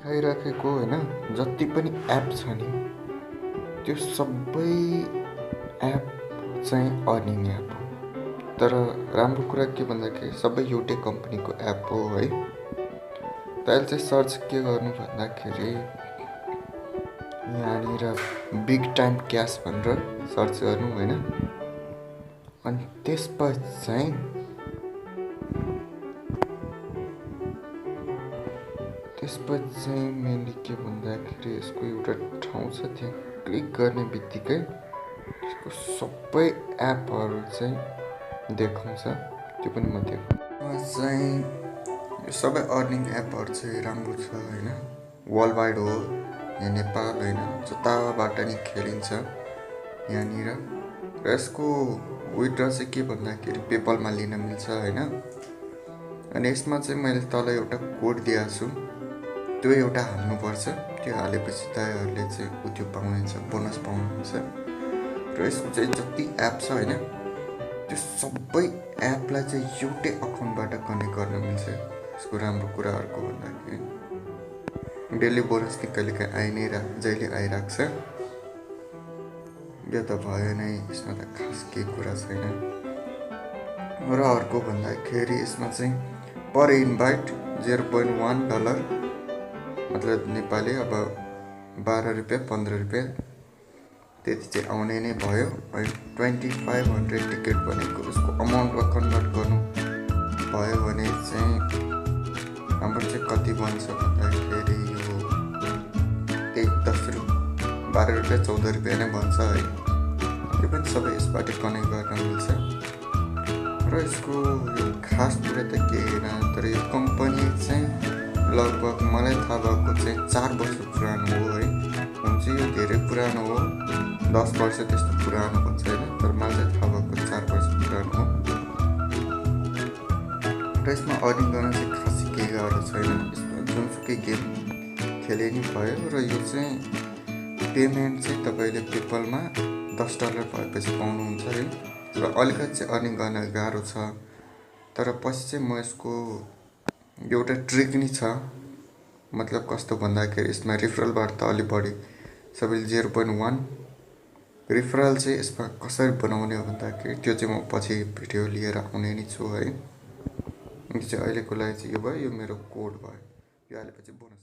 देखाइराखेको होइन जति पनि एप छ नि त्यो सबै एप चाहिँ अर्निङ एप हो। तर राम्रो कुरा के भन्दाखेरि सबै एउटै कम्पनीको एप हो है। त्यसले चाहिँ सर्च के गर्नु भन्दाखेरि यहाँनिर बिग टाइम क्यास भनेर सर्च गर्नु होइन। अनि त्यसपछि चाहिँ मेनली के भन्दाखेरि यसको एउटा ठाउँ छ, त्यहाँ क्लिक गर्ने बित्तिकै यसको सबै एपहरू चाहिँ देखाउँछ। त्यो पनि म देखाउँछु चाहिँ यो सबै अर्निङ एपहरू चाहिँ राम्रो छ होइन। वर्ल्ड वाइड हो, यहाँ नेपाल होइन, जताबाट नि खेलिन्छ यहाँनिर। र यसको विथड्र चाहिँ के भन्दाखेरि पेपलमा लिन मिल्छ होइन। अनि यसमा चाहिँ मैले तल एउटा कोड दिएको छु, त्यो एउटा हाल्नुपर्छ। त्यो हालेपछि तपाईँहरूले चाहिँ त्यो पाउनुहुन्छ, बोनस पाउनुहुन्छ। र यसको चाहिँ जति एप छ होइन त्यो सबै एपलाई चाहिँ एउटै अकाउन्टबाट कनेक्ट गर्न मिल्छ। यसको राम्रो कुरा अर्को भन्दाखेरि डेली बोनस नि कहिलेकाहीँ आइ नै जहिले आइरहेको छ। यो त भयो नै, यसमा त खास केही कुरा छैन। र अर्को भन्दाखेरि यसमा चाहिँ पर इन्भाइट $0.1 मतलब नेपाली अब 12 रुपियाँ 15 रुपियाँ त्यति चाहिँ आउने नै भयो। अनि 2500 टिकट भनेको उसको अमाउन्टमा कन्भर्ट गर्नु भयो भने चाहिँ हाम्रो चाहिँ कति बन्छ भन्दाखेरि यो त्यही 12 रुपियाँ 14 रुपियाँ नै बन्छ है। त्यो पनि सबै यसबाट कनेक्ट गर्न मिल्छ। र यसको यो खास कुरा त केही होइन, तर यो कम्पनी चाहिँ लगभग मलाई थाहा भएको चाहिँ 4 वर्ष पुरानो हो है। हुन चाहिँ यो धेरै पुरानो हो, 10 वर्ष त्यस्तो पुरानो हुन्छ होइन, तर मलाई चाहिँ थाहा भएको 4 वर्ष पुरानो हो। र यसमा अर्निङ गर्न चाहिँ खासै केही गाह्रो छैन। यसमा जुनसुकै गेम खेले नि भयो। र यो चाहिँ पेमेन्ट चाहिँ तपाईँले पेपलमा $10 भएपछि पाउनुहुन्छ है। र अलिकति चाहिँ अर्निङ गर्न गाह्रो छ, तर पछि चाहिँ म यसको एउटा ट्रिक नि छ। मतलब कस्तो भन्दाखेरि यसमा रिफरलबाट त अलि बढी सबैले 0.1 रिफरल चाहिँ यसमा कसरी बनाउने भन्दाखेरि त्यो चाहिँ म पछि भिडियो लिएर आउने नै छु है। यो चाहिँ अहिलेको लागि चाहिँ यो भयो, यो मेरो कोड भयो। यो हालेपछि बोनस